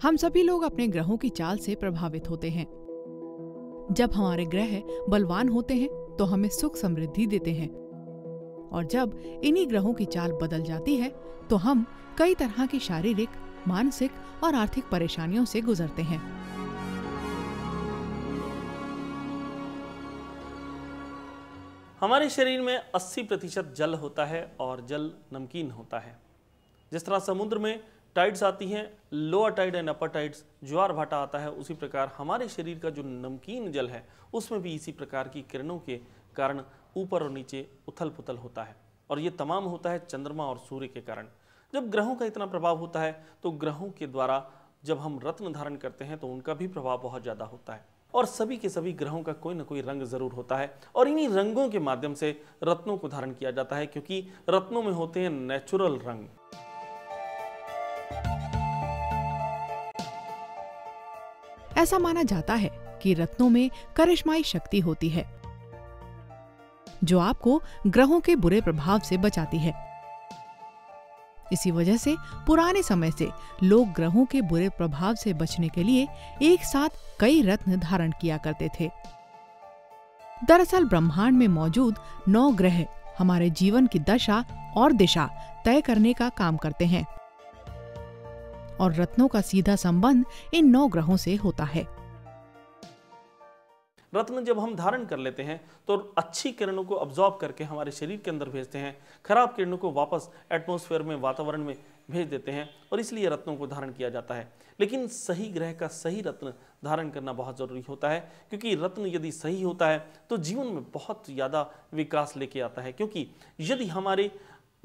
हम सभी लोग अपने ग्रहों की चाल से प्रभावित होते हैं। जब हमारे ग्रह बलवान होते हैं तो हमें सुख समृद्धि देते हैं, और जब इन्हीं ग्रहों की चाल बदल जाती है तो हम कई तरह की शारीरिक, मानसिक और आर्थिक परेशानियों से गुजरते हैं। हमारे शरीर में 80% जल होता है और जल नमकीन होता है। जिस तरह समुद्र में टाइड्स आती हैं, lower tide and upper tides, ज्वार भाटा आता है, उसी प्रकार हमारे शरीर का जो नमकीन जल है उसमें भी इसी प्रकार की किरणों के कारण ऊपर और नीचे उथल पुथल होता है। और ये तमाम होता है चंद्रमा और सूर्य के कारण। जब ग्रहों का इतना प्रभाव होता है तो ग्रहों के द्वारा जब हम रत्न धारण करते हैं तो उनका भी प्रभाव बहुत ज़्यादा होता है। और सभी के सभी ग्रहों का कोई ना कोई रंग जरूर होता है, और इन्हीं रंगों के माध्यम से रत्नों को धारण किया जाता है, क्योंकि रत्नों में होते हैं नेचुरल रंग। ऐसा माना जाता है कि रत्नों में करिश्माई शक्ति होती है जो आपको ग्रहों के बुरे प्रभाव से बचाती है। इसी वजह से पुराने समय से लोग ग्रहों के बुरे प्रभाव से बचने के लिए एक साथ कई रत्न धारण किया करते थे। दरअसल ब्रह्मांड में मौजूद 9 ग्रह हमारे जीवन की दशा और दिशा तय करने का काम करते हैं, और रत्नों का सीधा संबंध इन 9 ग्रहों से होता है। रत्न जब हम धारण कर लेते हैं तो अच्छी किरणों को अब्जॉर्ब करके हमारे शरीर के अंदर भेजते हैं, खराब किरणों को वापस एटमॉस्फेयर में, वातावरण में भेज देते हैं, और इसलिए रत्नों को धारण किया जाता है। लेकिन सही ग्रह का सही रत्न धारण करना बहुत ज़रूरी होता है, क्योंकि रत्न यदि सही होता है तो जीवन में बहुत ज़्यादा विकास लेके आता है। क्योंकि यदि हमारे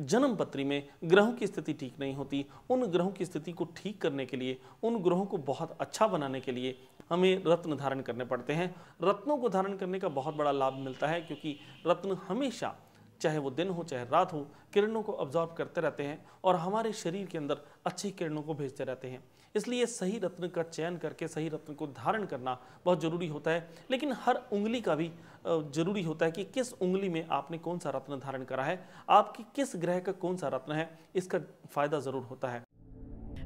जन्म पत्री में ग्रहों की स्थिति ठीक नहीं होती, उन ग्रहों की स्थिति को ठीक करने के लिए, उन ग्रहों को बहुत अच्छा बनाने के लिए हमें रत्न धारण करने पड़ते हैं। रत्नों को धारण करने का बहुत बड़ा लाभ मिलता है, क्योंकि रत्न हमेशा, चाहे वो दिन हो चाहे रात हो, किरणों को अब्जॉर्ब करते रहते हैं और हमारे शरीर के अंदर अच्छी किरणों को भेजते रहते हैं। इसलिए सही रत्न का चयन करके सही रत्न को धारण करना बहुत ज़रूरी होता है। लेकिन हर उंगली का भी जरूरी होता है कि किस उंगली में आपने कौन सा रत्न धारण करा है, आपकी किस ग्रह का कौन सा रत्न है, इसका फायदा जरूर होता है।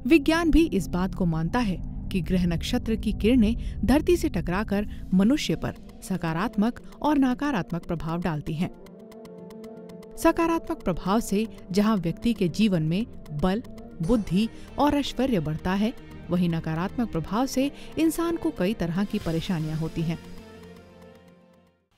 विज्ञान भी इस बात को मानता है कि ग्रह नक्षत्र की किरणें धरती से टकराकर मनुष्य पर सकारात्मक और नकारात्मक प्रभाव डालती हैं। सकारात्मक प्रभाव से जहां व्यक्ति के जीवन में बल, बुद्धि और ऐश्वर्य बढ़ता है, वहीं नकारात्मक प्रभाव से इंसान को कई तरह की परेशानियां होती हैं।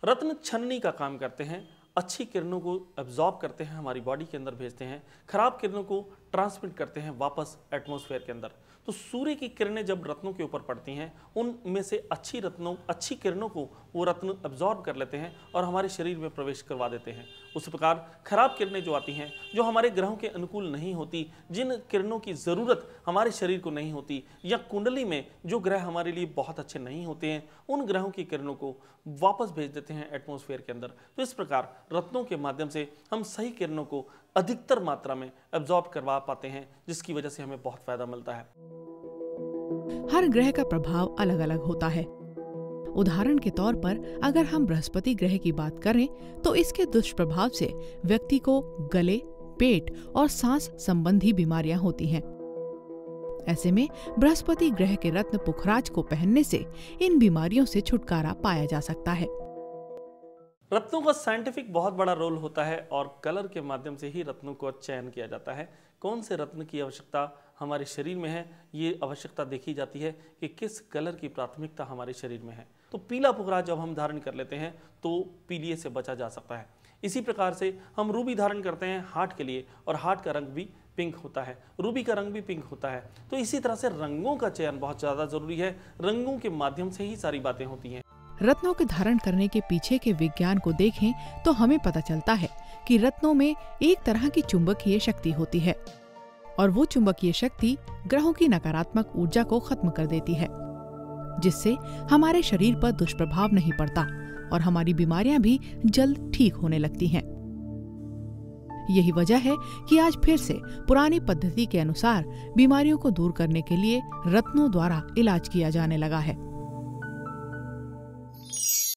रत्न छननी का काम करते हैं, अच्छी किरणों को एब्जॉर्ब करते हैं, हमारी बॉडी के अंदर भेजते हैं, खराब किरणों को ट्रांसमिट करते हैं वापस एटमॉस्फेयर के अंदर। तो सूर्य की किरणें जब रत्नों के ऊपर पड़ती हैं, उनमें से अच्छी किरणों को वो रत्न एब्जॉर्ब कर लेते हैं और हमारे शरीर में प्रवेश करवा देते हैं। उस प्रकार खराब किरणें जो आती हैं, जो हमारे ग्रहों के अनुकूल नहीं होती, जिन किरणों की ज़रूरत हमारे शरीर को नहीं होती, या कुंडली में जो ग्रह हमारे लिए बहुत अच्छे नहीं होते हैं, उन ग्रहों की किरणों को वापस भेज देते हैं एटमॉस्फेयर के अंदर। तो इस प्रकार रत्नों के माध्यम से हम सही किरणों को अधिकतर मात्रा में एब्जॉर्ब करवा पाते हैं, जिसकी वजह से हमें बहुत फायदा मिलता है। हर ग्रह का प्रभाव अलग अलग होता है। उदाहरण के तौर पर अगर हम बृहस्पति ग्रह की बात करें तो इसके दुष्प्रभाव से व्यक्ति को गले, पेट और सांस संबंधी बीमारियां होती हैं। ऐसे में बृहस्पति ग्रह के रत्न पुखराज को पहनने से इन बीमारियों से छुटकारा पाया जा सकता है। रत्नों का साइंटिफिक बहुत बड़ा रोल होता है, और कलर के माध्यम से ही रत्नों को चयन किया जाता है। कौन से रत्न की आवश्यकता हमारे शरीर में है, ये आवश्यकता देखी जाती है कि किस कलर की प्राथमिकता हमारे शरीर में है। तो पीला पुखराज जब हम धारण कर लेते हैं तो पीलिये से बचा जा सकता है। इसी प्रकार से हम रूबी धारण करते हैं हार्ट के लिए, और हार्ट का रंग भी पिंक होता है, रूबी का रंग भी पिंक होता है। तो इसी तरह से रंगों का चयन बहुत ज़्यादा जरूरी है। रंगों के माध्यम से ही सारी बातें होती हैं। रत्नों के धारण करने के पीछे के विज्ञान को देखें तो हमें पता चलता है कि रत्नों में एक तरह की चुंबकीय शक्ति होती है, और वो चुंबकीय शक्ति ग्रहों की नकारात्मक ऊर्जा को खत्म कर देती है, जिससे हमारे शरीर पर दुष्प्रभाव नहीं पड़ता और हमारी बीमारियां भी जल्द ठीक होने लगती हैं। यही वजह है कि आज फिर से पुरानी पद्धति के अनुसार बीमारियों को दूर करने के लिए रत्नों द्वारा इलाज किया जाने लगा है।